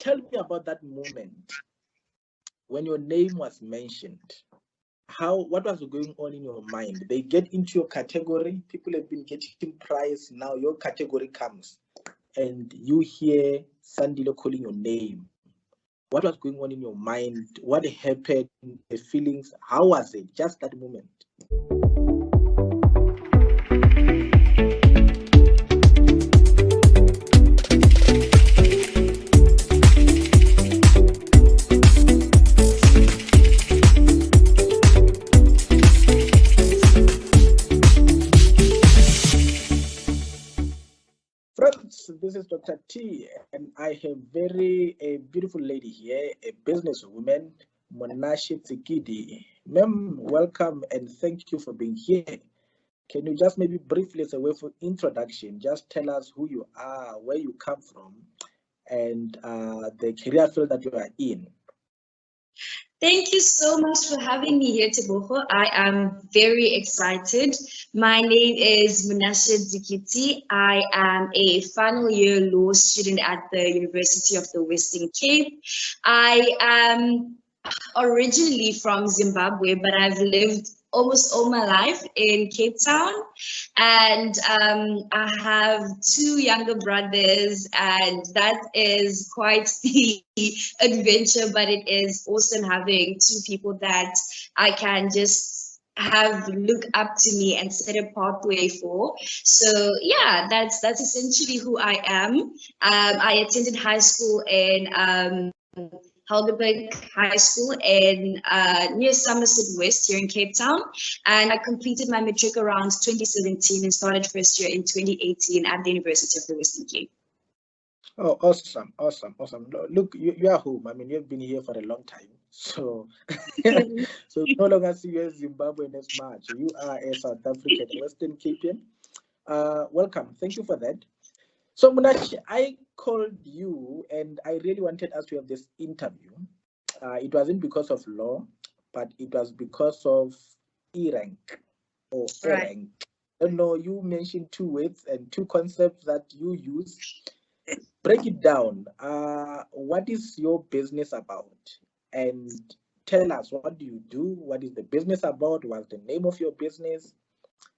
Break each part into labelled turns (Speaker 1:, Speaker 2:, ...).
Speaker 1: tell me about that moment when your name was mentioned. What was going on in your mind? They get into your category, people have been getting prize, now your category comes and you hear Sandile calling your name. What was going on in your mind? What happened? The feelings? How was it? Just that moment. This is Dr. T, and I have a beautiful lady here, a businesswoman, Monashi Tsikidi. Ma'am, welcome and thank you for being here. Can you just maybe briefly, as a way for introduction, just tell us who you are, where you come from, and the career field that you are in?
Speaker 2: Thank you so much for having me here, Tebogo. I am very excited. My name is Munashe Dzikiti. I am a final year law student at the University of the Western Cape. I am originally from Zimbabwe, but I've lived almost all my life in Cape Town, and I have two younger brothers, and that is quite the adventure, but it is awesome having two people that I can just look up to me and set a pathway for. So yeah, that's essentially who I am. I attended high school in Helderberg High School in near Somerset West here in Cape Town, and I completed my matric around 2017 and started first year in 2018 at the University of the Western Cape.
Speaker 1: Oh, awesome. Look, you are home. I mean, you've been here for a long time, so so no longer see you as Zimbabwean as much. You are a South African Western Capean. Welcome. Thank you for that. So Munashi, I called you and I really wanted us to have this interview. It wasn't because of law, but it was because of E-rank or E-rank. I don't know, you mentioned two words and two concepts that you use. Break it down. What is your business about? And tell us, what do you do? What is the business about? What's the name of your business?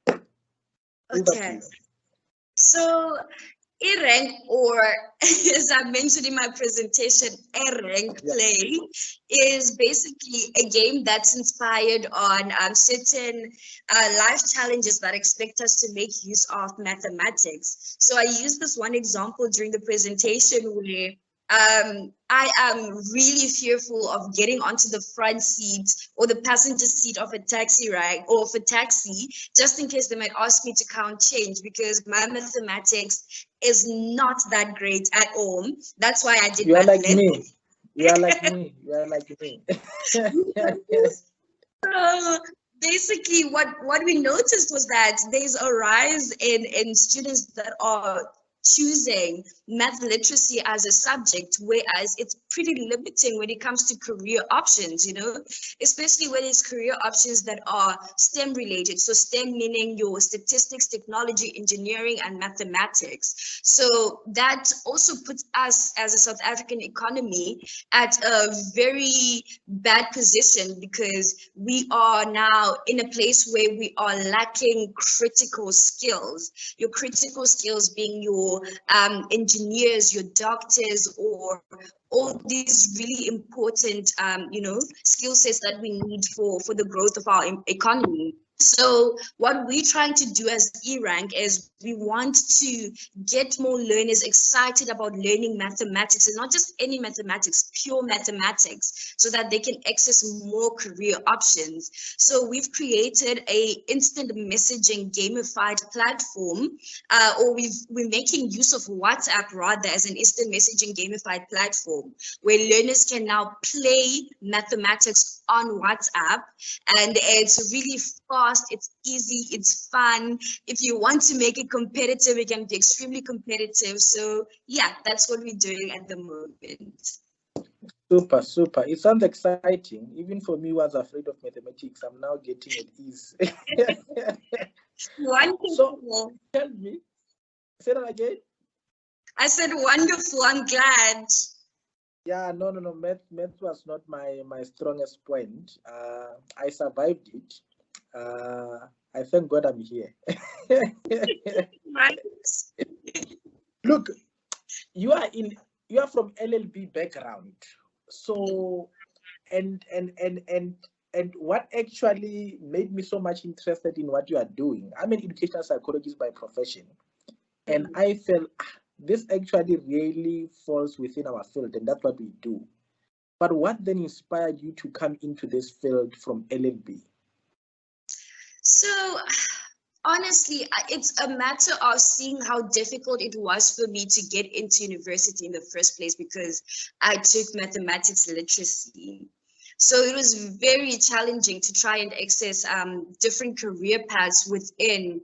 Speaker 2: Okay. So E-rank, or as I mentioned in my presentation, E-rank play is basically a game that's inspired on certain life challenges that expect us to make use of mathematics. So I used this one example during the presentation where I am really fearful of getting onto the front seat or the passenger seat of a taxi ride or of a taxi, just in case they might ask me to count change, because my mathematics is not that great at all. That's why I did.
Speaker 1: You are like me. You are like me. You are like me.
Speaker 2: Basically, what we noticed was that there's a rise in students that are choosing math literacy as a subject, whereas it's pretty limiting when it comes to career options, especially when it's career options that are STEM related. So STEM meaning your statistics, technology, engineering, and mathematics. So that also puts us as a South African economy at a very bad position, because we are now in a place where we are lacking critical skills. Your critical skills being your engineers, your doctors, or all these really important, skill sets that we need for the growth of our economy. So what we're trying to do as E-rank is we want to get more learners excited about learning mathematics, and not just any mathematics, pure mathematics, so that they can access more career options. So we've created a instant messaging gamified platform, or we're making use of WhatsApp rather as an instant messaging gamified platform, where learners can now play mathematics on WhatsApp, and it's really fast, it's easy, it's fun. If you want to make it competitive, it can be extremely competitive. So yeah, that's what we're doing at the moment.
Speaker 1: Super. It sounds exciting. Even for me, who was afraid of mathematics, I'm now getting at ease.
Speaker 2: Wonderful.
Speaker 1: So tell me, say that again.
Speaker 2: I said wonderful. I'm glad.
Speaker 1: Yeah, no. Math was not my strongest point. I survived it. I thank God I'm here.
Speaker 2: Right.
Speaker 1: Look, you are from LLB background, so and what actually made me so much interested in what you are doing. I'm an educational psychologist by profession, and I felt this actually really falls within our field, and that's what we do. But what then inspired you to come into this field from LLB?
Speaker 2: So honestly, it's a matter of seeing how difficult it was for me to get into university in the first place because I took mathematics literacy. So it was very challenging to try and access different career paths within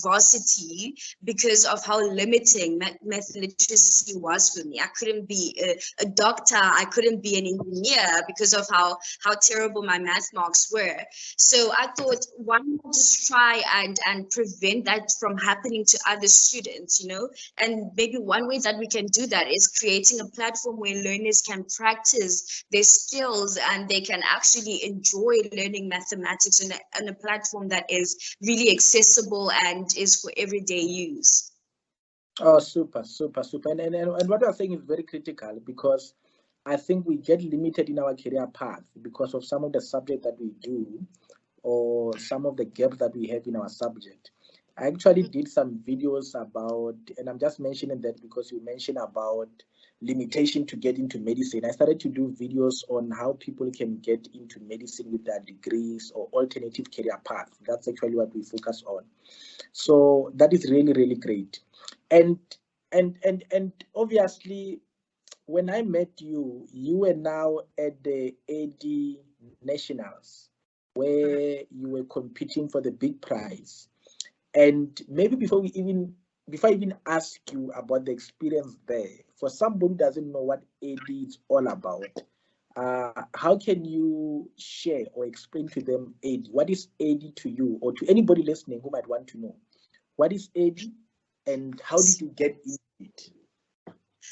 Speaker 2: varsity because of how limiting math literacy was for me. I couldn't be a doctor, I couldn't be an engineer because of how terrible my math marks were. So I thought, why not just try and prevent that from happening to other students, you know? And maybe one way that we can do that is creating a platform where learners can practice their skills and they can actually enjoy learning mathematics on a platform that is really accessible and is for everyday use.
Speaker 1: Oh, super. And what you're saying is very critical because I think we get limited in our career path because of some of the subject that we do or some of the gaps that we have in our subject. I actually did some videos about, and I'm just mentioning that because you mentioned about limitation to get into medicine. I started to do videos on how people can get into medicine with their degrees or alternative career paths. That's actually what we focus on. So that is really, really great. And and obviously when I met you, you were now at the EDHE Nationals, where you were competing for the big prize. And maybe before I even ask you about the experience there, for somebody who doesn't know what EDHE is all about, how can you share or explain to them EDHE? What is EDHE to you, or to anybody listening who might want to know? What is EDHE, and how did you get into it?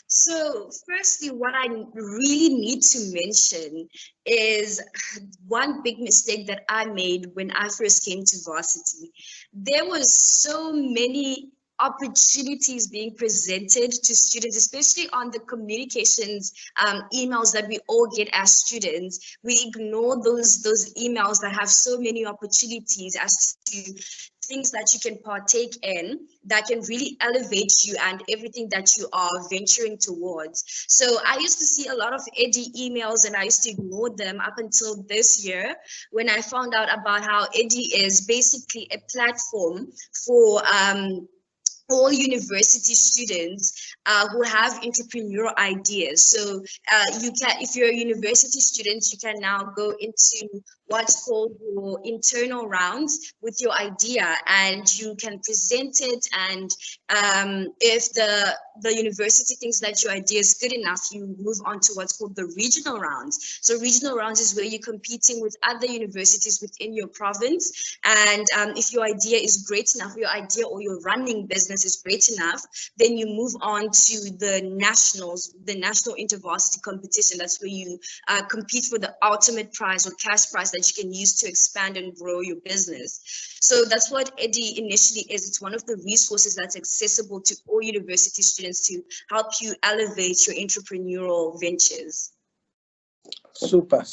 Speaker 2: So, firstly, what I really need to mention is one big mistake that I made when I first came to varsity. There was so many opportunities being presented to students, especially on the communications emails that we all get as students. We ignore those emails that have so many opportunities as to things that you can partake in that can really elevate you and everything that you are venturing towards. So I used to see a lot of EDHE emails and I used to ignore them up until this year when I found out about how EDHE is basically a platform for all university students who have entrepreneurial ideas. So you can, if you're a university student, you can now go into what's called your internal rounds with your idea, and you can present it. And if the university thinks that your idea is good enough, you move on to what's called the regional rounds. So regional rounds is where you're competing with other universities within your province. And if your idea is great enough, your idea or your running business is great enough, then you move on to the nationals, the national intervarsity competition. That's where you compete for the ultimate prize or cash prize that you can use to expand and grow your business. So that's what EDHE initially is. It's one of the resources that's accessible to all university students to help you elevate your entrepreneurial ventures.
Speaker 1: Super.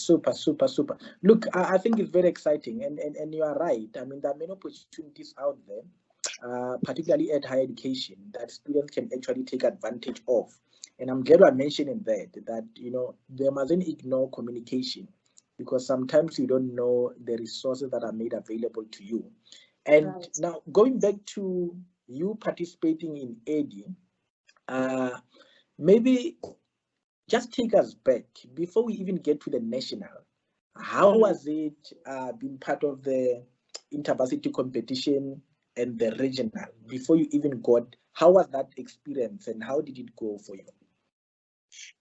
Speaker 1: Look, I think it's very exciting, and you are right. I mean, there are many opportunities out there, particularly at higher education, that students can actually take advantage of. And I'm glad I'm mentioning that they mustn't ignore communication, because sometimes you don't know the resources that are made available to you. And
Speaker 2: Right.
Speaker 1: now going back to you participating in EDHE, maybe just take us back before we even get to the national. How was it being part of the intervarsity competition and the regional before you even got? How was that experience and how did it go for you?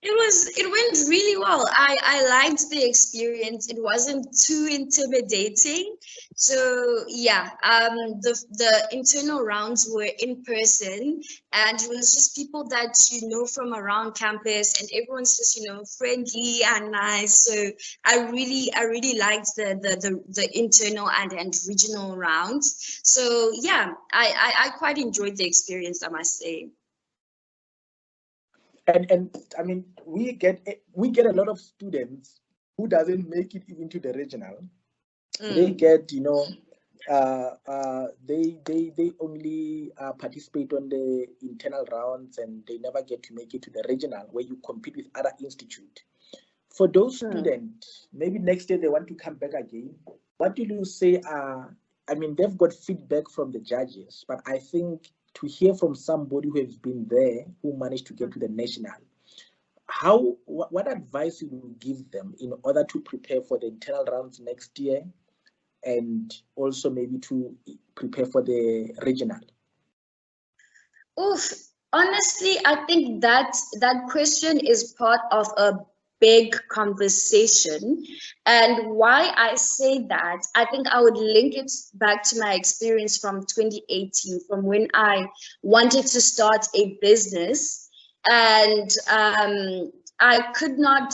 Speaker 2: It went really well. I liked the experience. It wasn't too intimidating. So yeah, the internal rounds were in person, and it was just people that you know from around campus, and everyone's just, you know, friendly and nice. So I really liked the internal and regional rounds. So yeah, I quite enjoyed the experience, I must say.
Speaker 1: And I mean, we get a lot of students who doesn't make it even to the regional. They get, you know, they only participate on the internal rounds, and they never get to make it to the regional where you compete with other institute. For those students, maybe next year they want to come back again. What do you say? I mean, they've got feedback from the judges, but I think to hear from somebody who has been there, who managed to get to the national, what advice you will give them in order to prepare for the internal rounds next year, and also maybe to prepare for the regional?
Speaker 2: Oof, honestly, I think that question is part of a big conversation. And why I say that, I think I would link it back to my experience from 2018, from when I wanted to start a business. And I could not,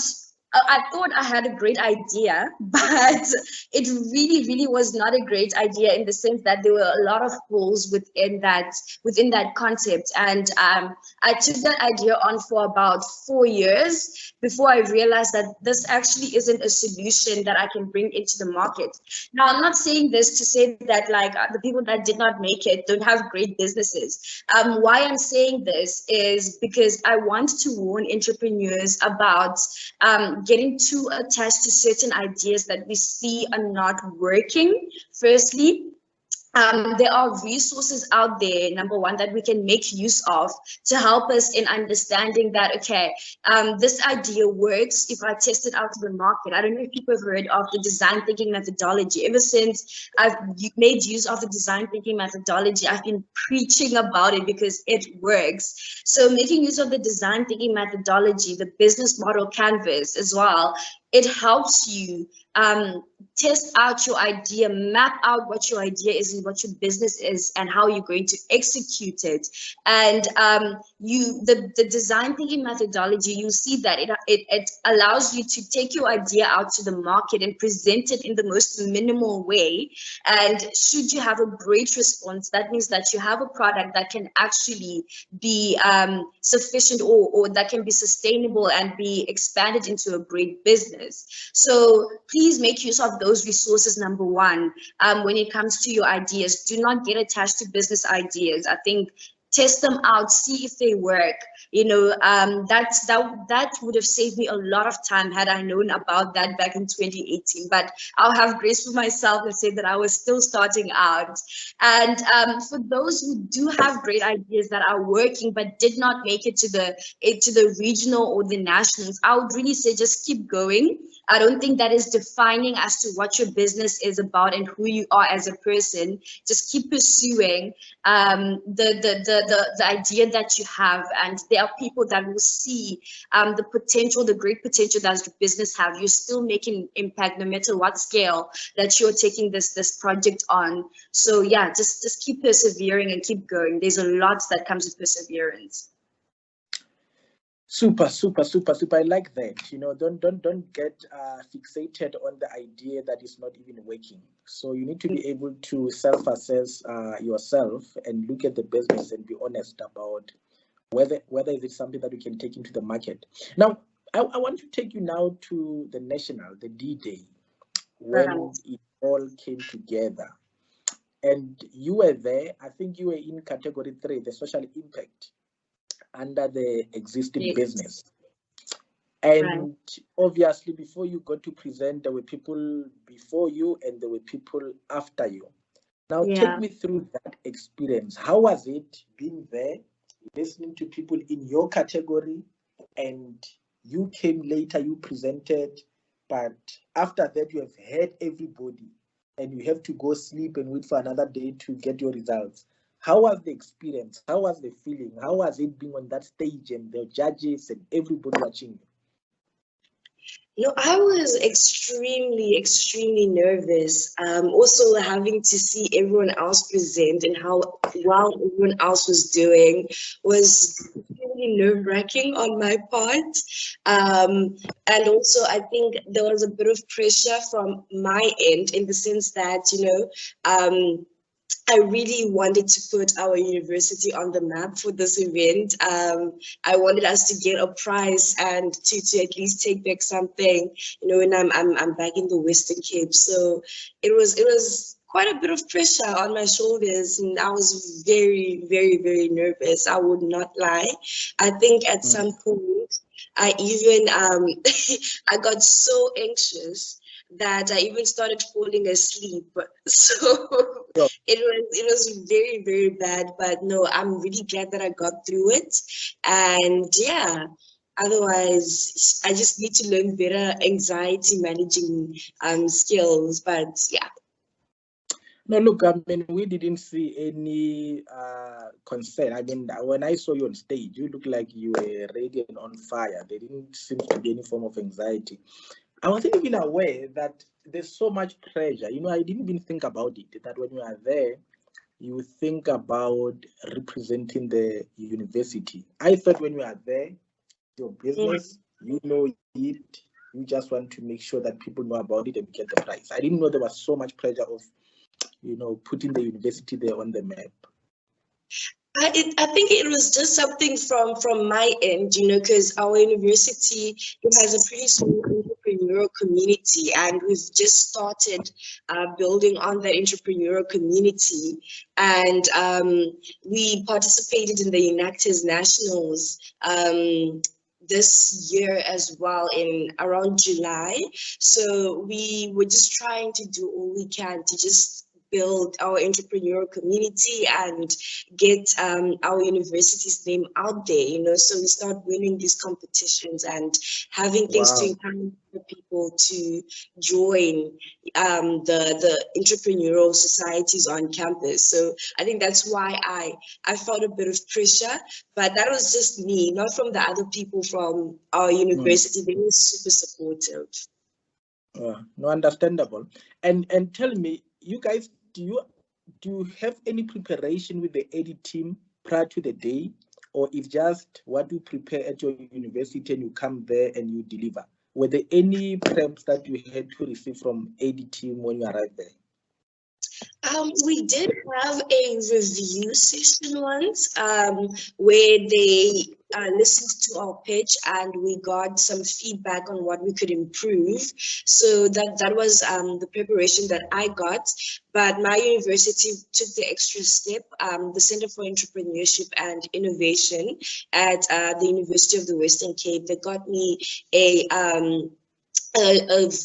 Speaker 2: I thought I had a great idea, but it really, really was not a great idea, in the sense that there were a lot of holes within that concept. And I took that idea on for about 4 years before I realized that this actually isn't a solution that I can bring into the market. Now, I'm not saying this to say that like the people that did not make it don't have great businesses. Why I'm saying this is because I want to warn entrepreneurs about getting too attached to certain ideas that we see are not working. Firstly, there are resources out there, number one, that we can make use of to help us in understanding that, okay, this idea works if I test it out to the market. I don't know if people have heard of the design thinking methodology. Ever since I've made use of the design thinking methodology, I've been preaching about it because it works. So making use of the design thinking methodology, the business model canvas as well, it helps you test out your idea, map out what your idea is and what your business is and how you're going to execute it. And the design thinking methodology, you see that it allows you to take your idea out to the market and present it in the most minimal way. And should you have a great response, that means that you have a product that can actually be sufficient, or that can be sustainable and be expanded into a great business. So please make use of those resources, number one. When it comes to your ideas, do not get attached to business ideas. I think test them out, see if they work. You know, that would have saved me a lot of time had I known about that back in 2018. But I'll have grace for myself and say that I was still starting out. And for those who do have great ideas that are working but did not make it to the regional or the nationals, I would really say just keep going. I don't think that is defining as to what your business is about and who you are as a person. Just keep pursuing the idea that you have, and there are people that will see the potential, the great potential that your business have. You're still making impact no matter what scale that you're taking this project on. So yeah, just keep persevering and keep going. There's a lot that comes with perseverance.
Speaker 1: Super. I like that. You know, don't get fixated on the idea that is not even working. So you need to be able to self-assess yourself and look at the business and be honest about whether is it something that we can take into the market. Now, I want to take you now to the national, the D-Day, when it all came together. And you were there. I think you were in category 3, the social impact, under the existing business. And obviously, before you got to present, there were people before you and there were people after you. Now, take me through that experience. How was it being there, listening to people in your category, and you came later, you presented, but after that, you have heard everybody and you have to go sleep and wait for another day to get your results. How was the experience? How was the feeling? How was it being on that stage and the judges and everybody watching you?
Speaker 2: No, I was extremely, extremely nervous. Also having to see everyone else present and how well everyone else was doing was really nerve-wracking on my part. And also, I think there was a bit of pressure from my end in the sense that, I really wanted to put our university on the map for this event. I wanted us to get a prize and to at least take back something, when I'm back in the Western Cape. So it was quite a bit of pressure on my shoulders, and I was very, very, very nervous. I would not lie. I think at some point I even I got so anxious that I even started falling asleep. So it was very, very bad. But no, I'm really glad that I got through it. And yeah, otherwise I just need to learn better anxiety managing skills. But yeah.
Speaker 1: No, look, I mean, we didn't see any concern. I mean, when I saw you on stage, you looked like you were radiant on fire. There didn't seem to be any form of anxiety. I wasn't even aware that there's so much pressure. I didn't even think about it, that when you are there, you think about representing the university. I thought when you are there, your business, you know it, you just want to make sure that people know about it and get the prize. I didn't know there was so much pressure of, putting the university there on the map.
Speaker 2: I think it was just something from my end, because our university, it has a pretty small entrepreneurial community, and we've just started building on that entrepreneurial community. And we participated in the Enactors Nationals this year as well, in around July. So we were just trying to do all we can to just build our entrepreneurial community and get our university's name out there, so we start winning these competitions and having things to encourage people to join the entrepreneurial societies on campus. So I think that's why I felt a bit of pressure, but that was just me, not from the other people from our university. They were super supportive.
Speaker 1: No, understandable. And tell me, you guys, do you have any preparation with the EDHE team prior to the day, or it's just what you prepare at your university and you come there and you deliver? Were there any preps that you had to receive from EDHE team when you arrived there?
Speaker 2: We did have a review session once where they listened to our pitch and we got some feedback on what we could improve. So that was the preparation that I got. But my university took the extra step. The Center for Entrepreneurship and Innovation at the University of the Western Cape, they got me a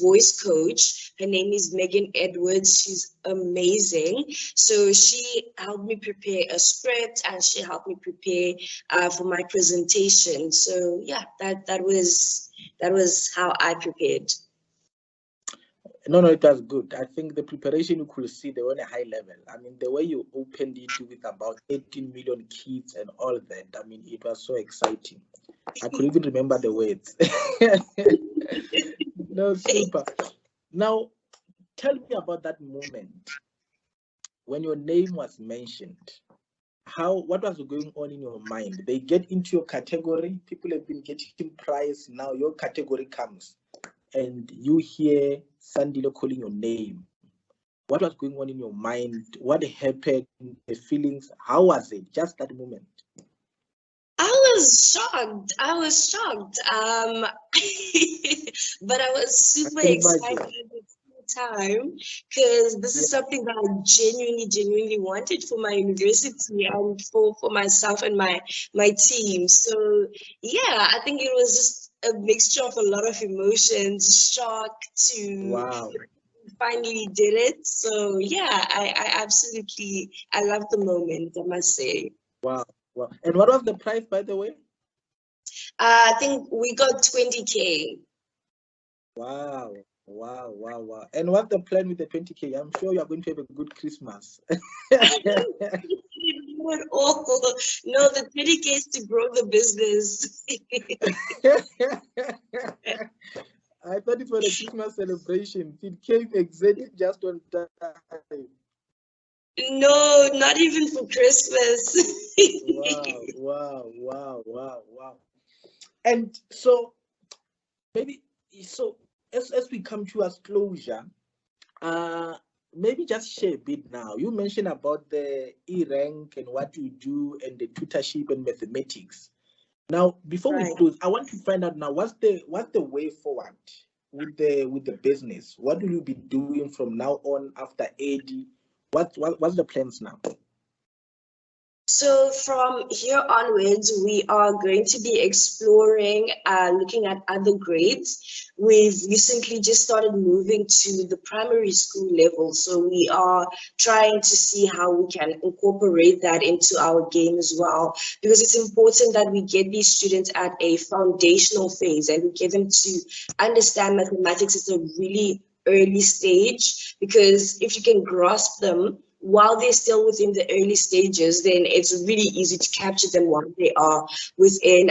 Speaker 2: voice coach. Her name is Megan Edwards. She's amazing. So she helped me prepare a script and she helped me prepare for my presentation. So yeah, that was how I prepared.
Speaker 1: No, it was good. I think the preparation, you could see they were on a high level. I mean, the way you opened it with about 18 million kids and all that, I mean, it was so exciting. I could even remember the words. No, super. Now, tell me about that moment when your name was mentioned. What was going on in your mind? They get into your category. People have been getting prize. Now your category comes, and you hear Sandile calling your name. What was going on in your mind? What happened? The feelings? How was it? Just that moment.
Speaker 2: I was shocked. But I was super excited at the same time because this is something that I genuinely wanted for my university and for myself and my team. So yeah, I think it was just a mixture of a lot of emotions, shock to finally did it. So yeah, I absolutely, I love the moment, I must say.
Speaker 1: Wow. And what was the price, by the way?
Speaker 2: I think we got 20K.
Speaker 1: Wow. And what's the plan with the 20K? I'm sure you are going to have a good Christmas.
Speaker 2: at all. No, the 30K is to grow the business.
Speaker 1: I thought it was a Christmas celebration. It came exactly just on time.
Speaker 2: No, not even for Christmas.
Speaker 1: Wow. And so maybe as we come to a closure, maybe just share a bit now. You mentioned about the E-Rank and what you do and the tutorship and mathematics. Now, before we close, I want to find out now what's the way forward with the business. What will you be doing from now on after EDHE? What's the plans now?
Speaker 2: So from here onwards, we are going to be exploring, looking at other grades. We've recently just started moving to the primary school level. So we are trying to see how we can incorporate that into our game as well, because it's important that we get these students at a foundational phase and we get them to understand mathematics at a really early stage, because if you can grasp them while they're still within the early stages, then it's really easy to capture them while they are within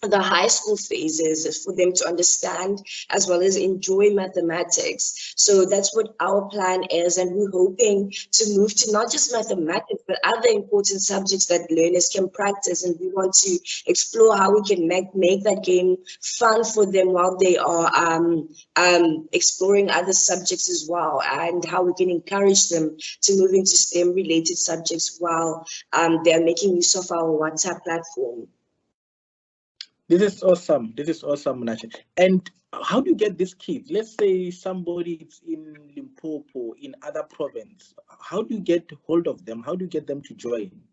Speaker 2: the high school phases, for them to understand as well as enjoy mathematics. So that's what our plan is, and we're hoping to move to not just mathematics but other important subjects that learners can practice, and we want to explore how we can make that game fun for them while they are exploring other subjects as well, and how we can encourage them to move into STEM related subjects while they're making use of our WhatsApp platform.
Speaker 1: This is awesome, Nacha. And how do you get these kids? Let's say somebody is in Limpopo, in other province. How do you get hold of them? How do you get them to join?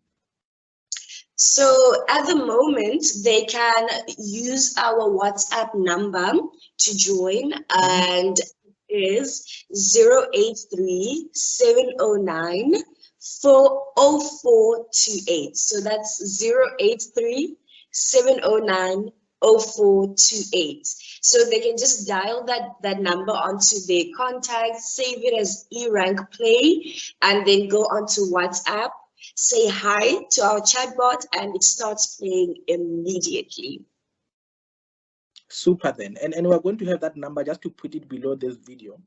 Speaker 2: So at the moment, they can use our WhatsApp number to join, and it is 083-709-40428. So that's 083-709-0428. So they can just dial that number onto their contacts, save it as E-Rank Play, and then go onto WhatsApp, say hi to our chatbot, and it starts playing immediately.
Speaker 1: Super then. And we're going to have that number just to put it below this video.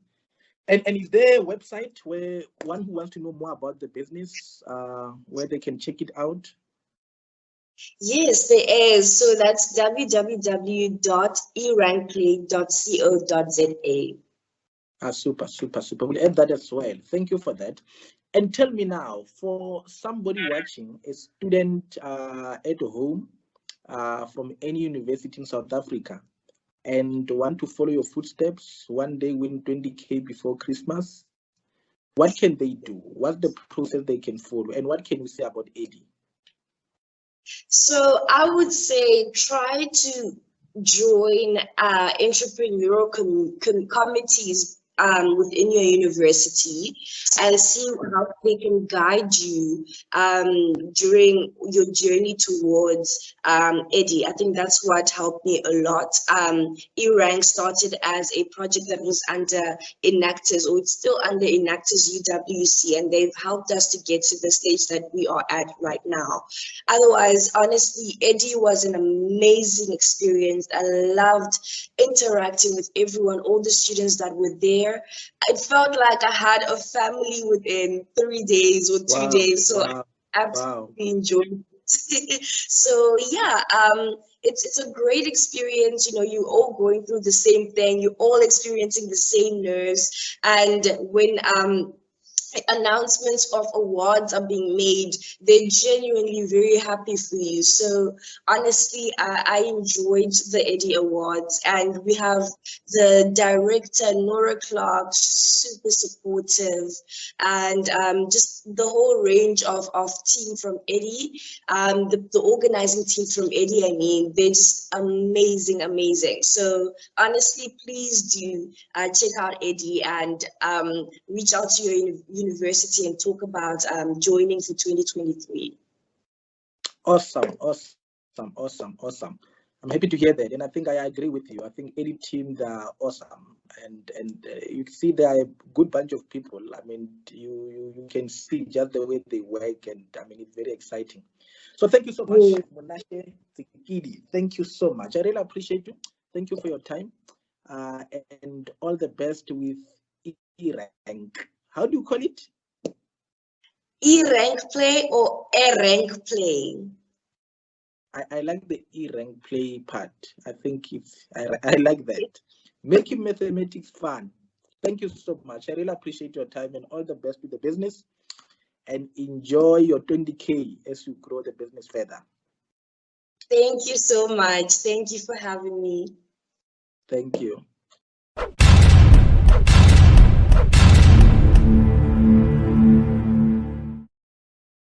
Speaker 1: And is there a website where one who wants to know more about the business, where they can check it out?
Speaker 2: Yes, there is. So that's www.erankplay.co.za.
Speaker 1: Super. We'll add that as well. Thank you for that. And tell me now, for somebody watching, a student at home from any university in South Africa, and want to follow your footsteps, one day win 20K before Christmas, what can they do? What's the process they can follow? And what can you say about EDHE?
Speaker 2: So I would say try to join entrepreneurial committees within your university, and see how they can guide you during your journey towards EDHE. I think that's what helped me a lot. E-Rank started as a project that was under Enactors, or it's still under Enactors UWC, and they've helped us to get to the stage that we are at right now. Otherwise, honestly, EDHE was an amazing experience. I loved interacting with everyone, all the students that were there. It felt like I had a family within 3 days or 2 days. So I absolutely enjoyed it. So yeah, it's a great experience. You know, you're all going through the same thing. You're all experiencing the same nerves. And when announcements of awards are being made, they're genuinely very happy for you. So honestly, I enjoyed the EDHE Awards, and we have the director, Nora Clark, super supportive, and just the whole range of team from EDHE, the organizing team from EDHE, I mean, they're just amazing. So honestly, please do check out EDHE and reach out to your university and talk about joining for 2023.
Speaker 1: Awesome. I'm happy to hear that, and I think I agree with you. I think any team, they're awesome, and you see they are a good bunch of people. I mean, you can see just the way they work, and I mean it's very exciting. So thank you so much, Monashe Tsikidi. Thank you so much. I really appreciate you. Thank you for your time, and all the best with E-Rank. How do you call it?
Speaker 2: E-Rank Play or A-Rank Play?
Speaker 1: I like the E-Rank Play part. I think I like that. Making mathematics fun. Thank you so much. I really appreciate your time, and all the best with the business, and enjoy your 20K as you grow the business further.
Speaker 2: Thank you so much. Thank you for having me.
Speaker 1: Thank you.